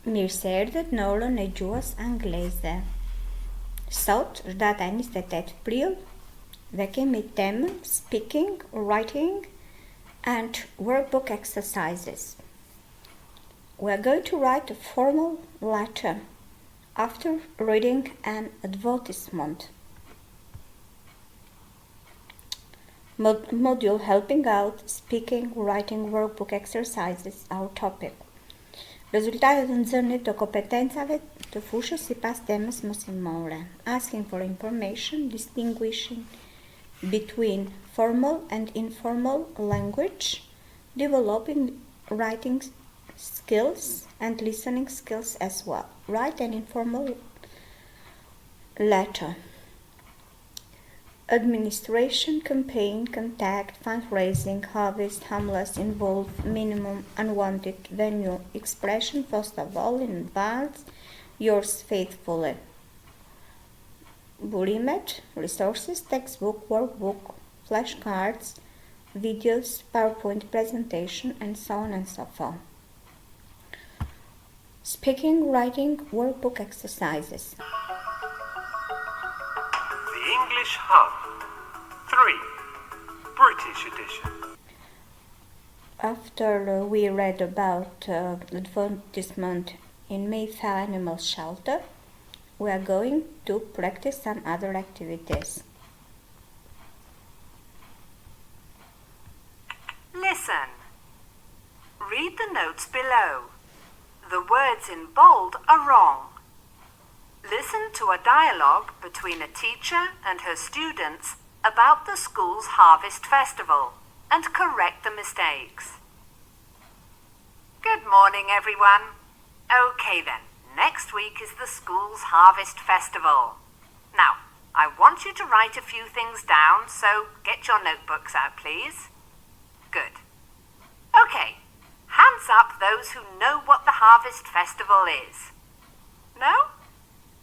Mirëserdhët në orën e gjuhës angleze. Sot është data 28 prill dhe kemi temën Speaking, Writing and Workbook Exercises. We are going to write a formal letter after reading an advertisement. Module Helping Out Speaking, Writing Workbook Exercises, our topic. Rezultatet të nxënit të kompetencave të fushës sipas temës mësimore. Asking for information, distinguishing between formal and informal language, developing writing skills and listening skills as well. Write an informal letter. Administration, campaign, contact, fundraising, harvest, harmless, involve, minimum, unwanted, venue, expression, first of all, in advance, yours faithfully. Burimet, resources, textbook, workbook, flashcards, videos, PowerPoint presentation, and so on and so forth. Speaking, writing, workbook exercises. The English Hub 3 British edition. After we read about the advertisement in Mayfair Animal Shelter, we are going to practice some other activities. Listen. Read the notes below. The words in bold are wrong. Listen to a dialogue between a teacher and her students about the school's Harvest Festival and correct the mistakes. Good morning, everyone. Okay then, next week is the school's Harvest Festival. Now, I want you to write a few things down, so get your notebooks out, please. Good. Okay, hands up those who know what the Harvest Festival is. No?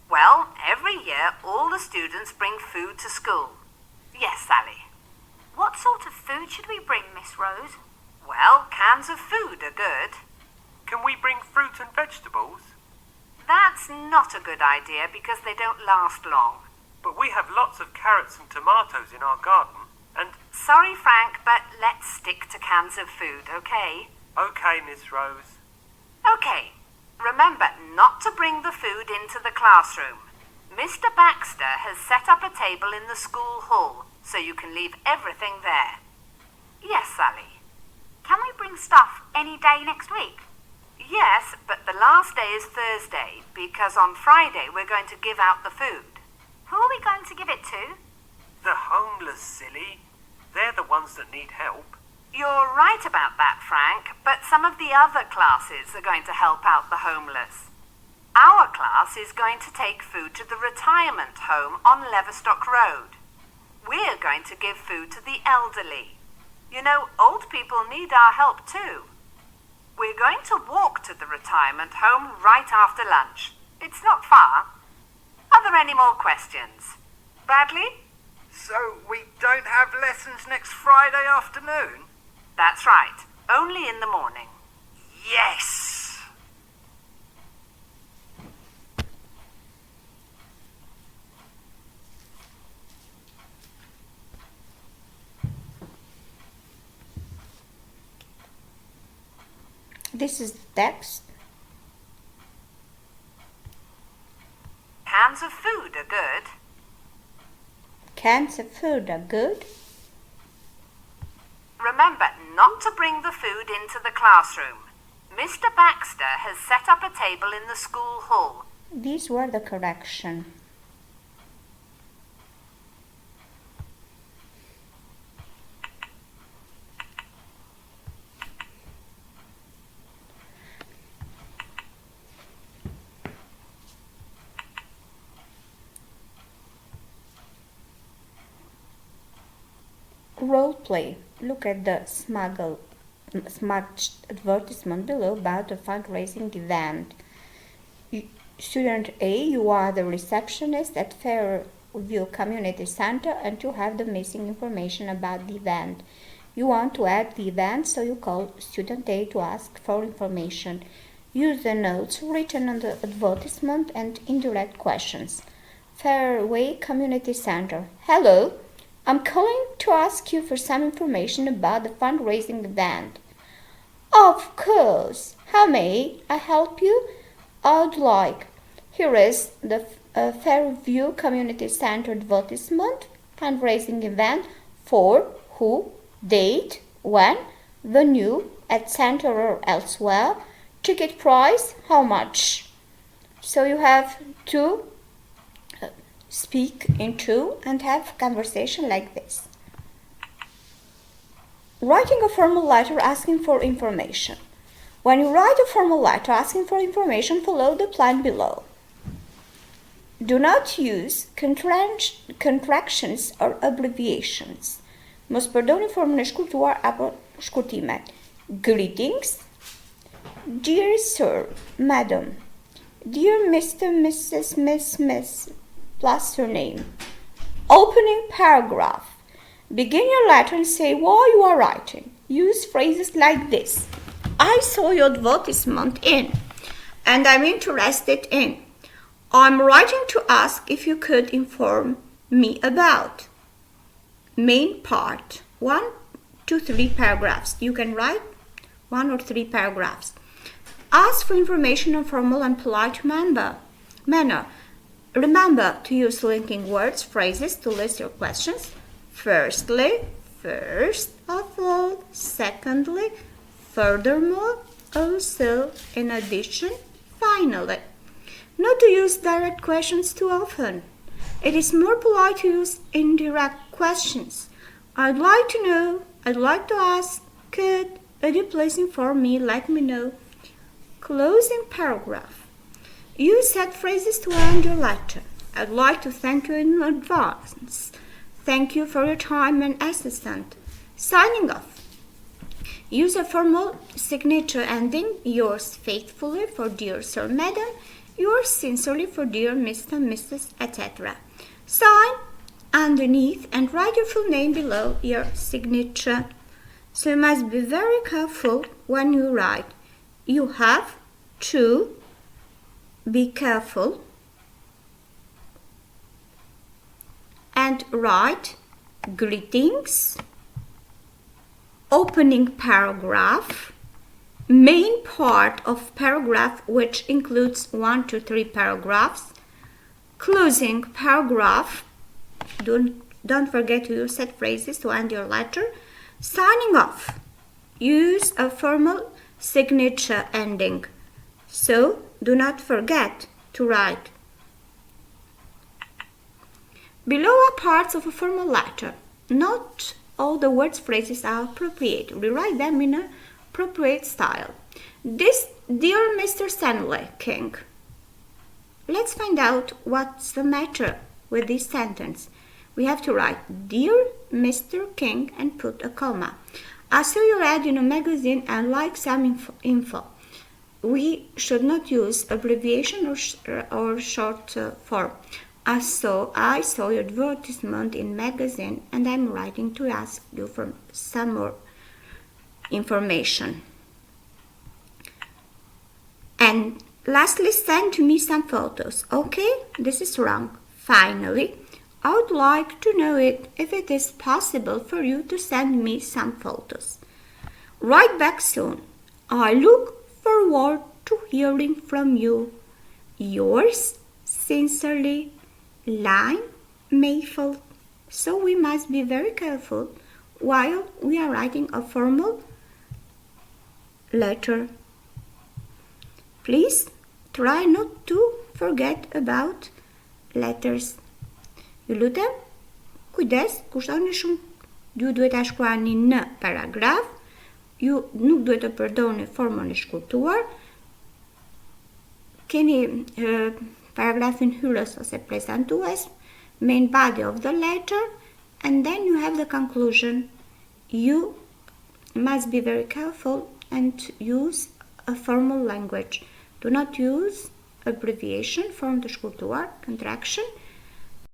Well, every year all the students bring food to school. Yes, Sally. What sort of food should we bring, Miss Rose? Well, cans of food are good. Can we bring fruit and vegetables? That's not a good idea because they don't last long. But we have lots of carrots and tomatoes in our garden, and... Sorry, Frank, but let's stick to cans of food, okay? Okay, Miss Rose. Okay. Remember not to bring the food into the classroom. Mr. Baxter has set up a table in the school hall, so you can leave everything there. Yes, Sally. Can we bring stuff any day next week? Yes, but the last day is Thursday, because on Friday we're going to give out the food. Who are we going to give it to? The homeless, silly. They're the ones that need help. You're right about that, Frank, but some of the other classes are going to help out the homeless. Our class is going to take food to the retirement home on Leverstock Road. We're going to give food to the elderly. You know, old people need our help too. We're going to walk to the retirement home right after lunch. It's not far. Are there any more questions? Bradley? So we don't have lessons next Friday afternoon? That's right. Only in the morning. Yes! This is the text. Cans of food are good. Cans of food are good. Remember not to bring the food into the classroom. Mr. Baxter has set up a table in the school hall. These were the correction. Role play. Look at the smudged advertisement below about a fundraising event. Student A, you are the receptionist at Fairview Community Center and you have the missing information about the event. You want to add the event, so you call student A to ask for information. Use the notes written on the advertisement and indirect questions. Fairway Community Center. Hello, I'm calling to ask you for some information about the fundraising event. Of course. How may I help you? I'd like. Here is the Fairview Community Center advertisement. Fundraising event for who, date, when, venue, at center or elsewhere, ticket price, how much. So you have to speak into and have conversation like this. Writing a formal letter asking for information. When you write a formal letter asking for information, follow the plan below. Do not use contractions or abbreviations. Mos përdorni formën e shkurtuar apo shkurtimet. Greetings. Dear Sir, Madam. Dear Mr., Mrs., Miss, plus your name. Opening paragraph. Begin your letter and say why you are writing. Use phrases like this. I saw your advertisement in, and I'm interested in. I'm writing to ask if you could inform me about. Main part. 1 to 3 paragraphs. You can write 1 or 3 paragraphs. Ask for information in a formal and polite manner. Remember to use linking words, phrases to list your questions. Firstly, first of all, secondly, furthermore, also, in addition, finally. Not to use direct questions too often. It is more polite to use indirect questions. I'd like to know, I'd like to ask, would you please inform me, let me know. Closing paragraph. Use set phrases to end your letter. I'd like to thank you in advance. Thank you for your time and assistance. Signing off. Use a formal signature ending. Yours faithfully for dear Sir, Madam. Yours sincerely for dear Mr., Mrs., etc. Sign underneath and write your full name below your signature. So you must be very careful when you write. You have to be careful and write greetings, opening paragraph, main part of paragraph which includes 1 to 3 paragraphs, closing paragraph. Don't forget to use set phrases to end your letter. Signing off. Use a formal signature ending. So do not forget to write. Below are parts of a formal letter. Not all the words phrases are appropriate. Rewrite them in an appropriate style. This dear Mr. Stanley King. Let's find out what's the matter with this sentence. We have to write Dear Mr. King and put a comma. I saw your ad in a magazine and like some info. We should not use abbreviation or short form. I saw your advertisement in magazine and I'm writing to ask you for some more information. And lastly, send to me some photos. Okay, this is wrong. Finally, I would like to know if it is possible for you to send me some photos. Write back soon. I look forward to hearing from you. Yours sincerely, Lime Mayfield. So we must be very careful while we are writing a formal letter. Please try not to forget about letters. Ju lutem, kujdes, kushtoni shumë, ju duhet ta shkruani në paragraf, ju nuk duhet të përdorni formën e shkurtuar. Keni paragrafin hyrës ose prezantues, main body of the letter, and then you have the conclusion. You must be very careful and use a formal language. Do not use abbreviation, form të shkurtuar, contraction.